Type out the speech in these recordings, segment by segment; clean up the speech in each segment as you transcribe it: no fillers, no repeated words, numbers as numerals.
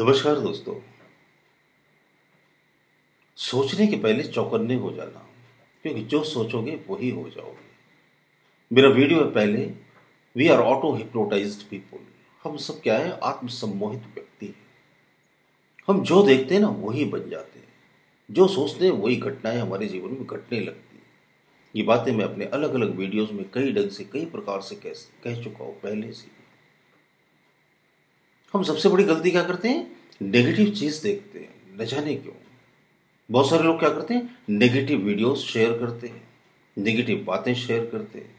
नमस्कार दोस्तों। सोचने के पहले चौकन्ने हो जाना, क्योंकि जो सोचोगे वही हो जाओगे। मेरा वीडियो है पहले। We are auto hypnotised people. हम सब क्या है, आत्मसम्मोहित व्यक्ति हैं। हम जो देखते हैं ना वही बन जाते हैं। जो सोचते हैं वही घटनाएं हमारे जीवन में घटने लगती हैं। ये बातें मैं अपने अलग अलग वीडियोस में कई ढंग से कई प्रकार से कह चुका हूं पहले से। हम सबसे बड़ी गलती क्या करते हैं, नेगेटिव चीज देखते हैं, न जाने क्यों। बहुत सारे लोग क्या करते हैं, नेगेटिव वीडियोस शेयर करते हैं, नेगेटिव बातें शेयर करते हैं।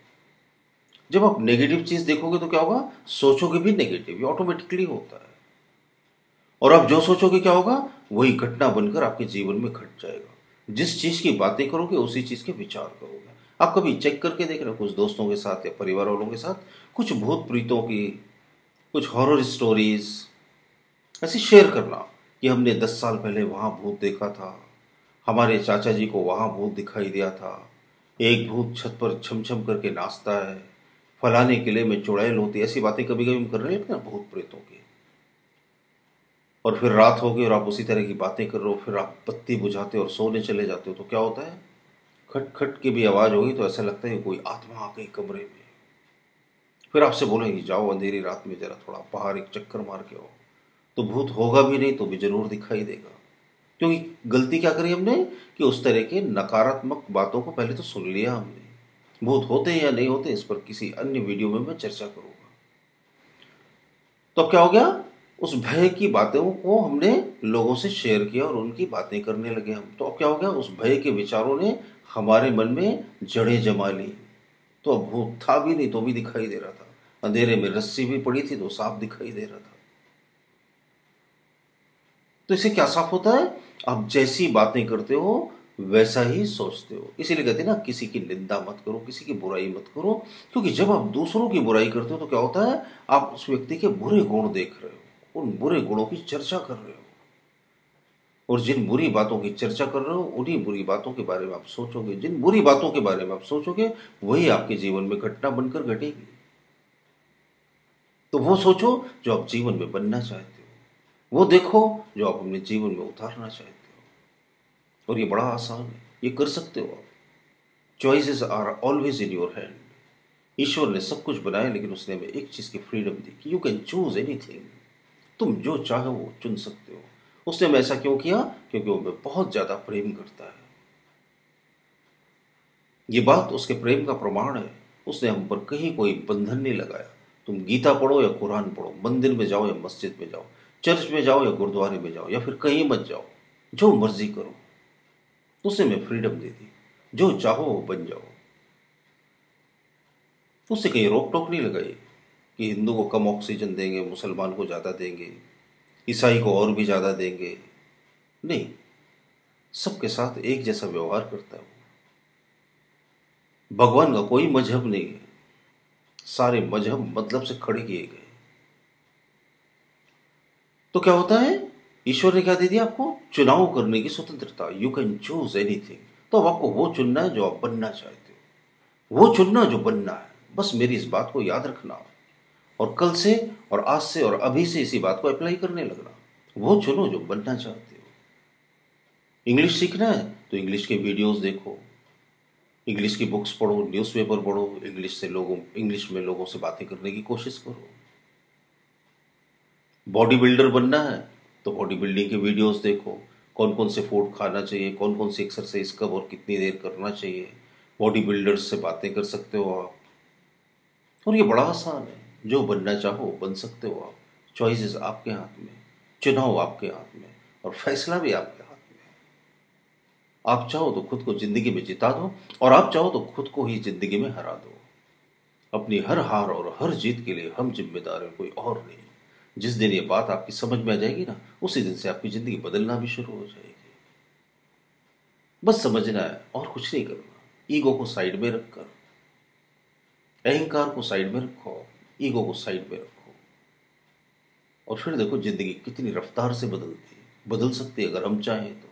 जब आप नेगेटिव चीज देखोगे तो क्या होगा, सोचोगे भी नेगेटिव, ये ऑटोमेटिकली होता है। और आप जो सोचोगे क्या होगा, वही घटना बनकर आपके जीवन में घट जाएगा। जिस चीज की बातें करोगे उसी चीज के विचार करोगे। आप कभी चेक करके देख रहे हो, कुछ दोस्तों के साथ या परिवार वालों के साथ कुछ भूत प्रीतों की, कुछ हॉरर स्टोरीज ऐसी शेयर करना कि हमने 10 साल पहले वहां भूत देखा था, हमारे चाचा जी को वहां भूत दिखाई दिया था, एक भूत छत पर छम छम करके नाचता है, फलाने किले में चुड़ैल होती, ऐसी बातें कभी कभी हम करने लगते हैं भूत प्रेतों की। और फिर रात हो गई और आप उसी तरह की बातें कर रहे हो, फिर आप बत्ती बुझाते हो और सोने चले जाते हो तो क्या होता है, खट खट की भी आवाज होगी तो ऐसा लगता है कि कोई आत्मा आ गई कमरे में। फिर आपसे बोलेंगे जाओ अंधेरी रात में जरा थोड़ा बाहर एक चक्कर मार के आओ, तो भूत होगा भी नहीं तो भी जरूर दिखाई देगा। क्योंकि गलती क्या करी हमने, कि उस तरह के नकारात्मक बातों को पहले तो सुन लिया हमने। भूत होते हैं या नहीं होते इस पर किसी अन्य वीडियो में मैं चर्चा करूंगा। तो अब क्या हो गया, उस भय की बातों को हमने लोगों से शेयर किया और उनकी बातें करने लगे हम। तो अब क्या हो गया, उस भय के विचारों ने हमारे मन में जड़ें जमा ली। तो अब भूत था भी नहीं तो भी दिखाई दे रहा था, अंधेरे में रस्सी भी पड़ी थी तो साफ दिखाई दे रहा था। तो इससे क्या साफ होता है, आप जैसी बातें करते हो वैसा ही सोचते हो। इसीलिए कहते हैं ना, किसी की निंदा मत करो, किसी की बुराई मत करो। क्योंकि जब आप दूसरों की बुराई करते हो तो क्या होता है, आप उस व्यक्ति के बुरे गुण देख रहे हो, उन बुरे गुणों की चर्चा कर रहे हो। और जिन बुरी बातों की चर्चा कर रहे हो उन्हीं बुरी बातों के बारे में आप सोचोगे। जिन बुरी बातों के बारे में आप सोचोगे वही आपके जीवन में घटना बनकर घटेगी। तो वो सोचो जो आप जीवन में बनना चाहते हो, वो देखो जो आप अपने जीवन में उतारना चाहते हो। और ये बड़ा आसान है, ये कर सकते हो आप। Choices are always in your hand. ईश्वर ने सब कुछ बनाया, लेकिन उसने हमें एक चीज की फ्रीडम दी कि यू कैन चूज एनीथिंग। तुम जो चाहो वो चुन सकते हो। उसने हमें ऐसा क्यों किया, क्योंकि वो हमें बहुत ज्यादा प्रेम करता है। ये बात उसके प्रेम का प्रमाण है। उसने हम पर कहीं कोई बंधन नहीं लगाया। तुम गीता पढ़ो या कुरान पढ़ो, मंदिर में जाओ या मस्जिद में जाओ, चर्च में जाओ या गुरुद्वारे में जाओ या फिर कहीं मत जाओ, जो मर्जी करो। उसने हमें फ्रीडम दे दी, जो चाहो वो बन जाओ। उससे कहीं रोक टोक नहीं लगाई कि हिंदू को कम ऑक्सीजन देंगे, मुसलमान को ज्यादा देंगे, ईसाई को और भी ज्यादा देंगे। नहीं, सबके साथ एक जैसा व्यवहार करता है वो। भगवान का कोई मजहब नहीं है, सारे मजहब मतलब से खड़े किए गए। तो क्या होता है, ईश्वर ने क्या दे दिया आपको, चुनाव करने की स्वतंत्रता। You can choose anything. तो अब आपको वो चुनना है जो आप बनना चाहते हो, वो चुनना जो बनना है। बस मेरी इस बात को याद रखना और कल से और आज से और अभी से इसी बात को अप्लाई करने लगना। वो चुनो जो बनना चाहते हो। इंग्लिश सीखना है तो इंग्लिश के वीडियोस देखो, इंग्लिश की बुक्स पढ़ो, न्यूज़पेपर पढ़ो, इंग्लिश में लोगों से बातें करने की कोशिश करो। बॉडी बिल्डर बनना है तो बॉडी बिल्डिंग के वीडियोस देखो, कौन कौन से फूड खाना चाहिए, कौन कौन सी एक्सरसाइज कब और कितनी देर करना चाहिए। बॉडी बिल्डर्स से बातें कर सकते हो आप। और ये बड़ा आसान है, जो बनना चाहो बन सकते हो आप। चॉइसेस आपके हाथ में, चुनाव आपके हाथ में और फैसला भी आपके हाथ में। आप चाहो तो खुद को जिंदगी में जिता दो और आप चाहो तो खुद को ही जिंदगी में हरा दो। अपनी हर हार और हर जीत के लिए हम जिम्मेदार हैं, कोई और नहीं। जिस दिन ये बात आपकी समझ में आ जाएगी ना, उसी दिन से आपकी जिंदगी बदलना भी शुरू हो जाएगी। बस समझना है और कुछ नहीं करना। ईगो को साइड में रखकर, अहंकार को साइड में रखो, ईगो को साइड में रखो और फिर देखो जिंदगी कितनी रफ्तार से बदल सकती है अगर हम चाहें तो।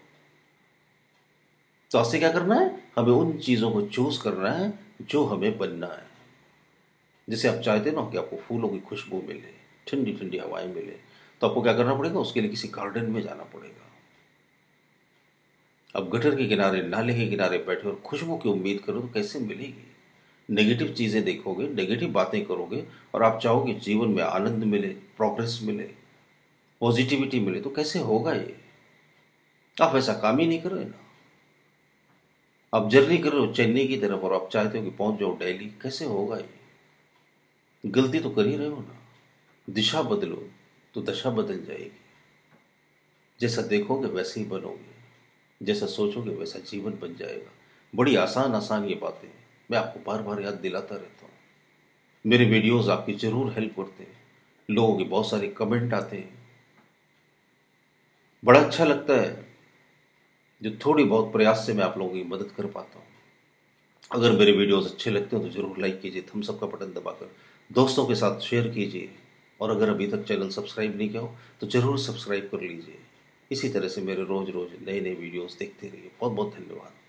आपसे क्या करना है, हमें उन चीजों को चूज करना है जो हमें बनना है। जैसे आप चाहते ना कि आपको फूलों की खुशबू मिले, ठंडी ठंडी हवाएं मिले, तो आपको क्या करना पड़ेगा, उसके लिए किसी गार्डन में जाना पड़ेगा। अब गटर के किनारे, नाले के किनारे बैठे और खुशबू की उम्मीद करो तो कैसे मिलेगी? नेगेटिव चीज़ें देखोगे, नेगेटिव बातें करोगे और आप चाहोगे जीवन में आनंद मिले, प्रोग्रेस मिले, पॉजिटिविटी मिले, तो कैसे होगा ये? आप वैसा काम ही नहीं कर रहे ना। आप जर्नी कर रहे हो चेन्नई की तरफ और आप चाहते हो कि पहुंच जाओ दिल्ली, कैसे होगा ये? गलती तो कर ही रहे हो ना। दिशा बदलो तो दशा बदल जाएगी। जैसा देखोगे वैसे ही बनोगे, जैसा सोचोगे वैसा जीवन बन जाएगा। बड़ी आसान आसान ये बातें मैं आपको बार बार याद दिलाता रहता हूँ। मेरे वीडियोस आपकी जरूर हेल्प करते हैं, लोगों के बहुत सारे कमेंट आते हैं, बड़ा अच्छा लगता है जो थोड़ी बहुत प्रयास से मैं आप लोगों की मदद कर पाता हूँ। अगर मेरे वीडियोस अच्छे लगते हो तो जरूर लाइक कीजिए, थम्स अप का बटन दबाकर दोस्तों के साथ शेयर कीजिए, और अगर अभी तक चैनल सब्सक्राइब नहीं किया हो तो जरूर सब्सक्राइब कर लीजिए। इसी तरह से मेरे रोज रोज नए नए वीडियोस देखते रहिए। बहुत बहुत धन्यवाद।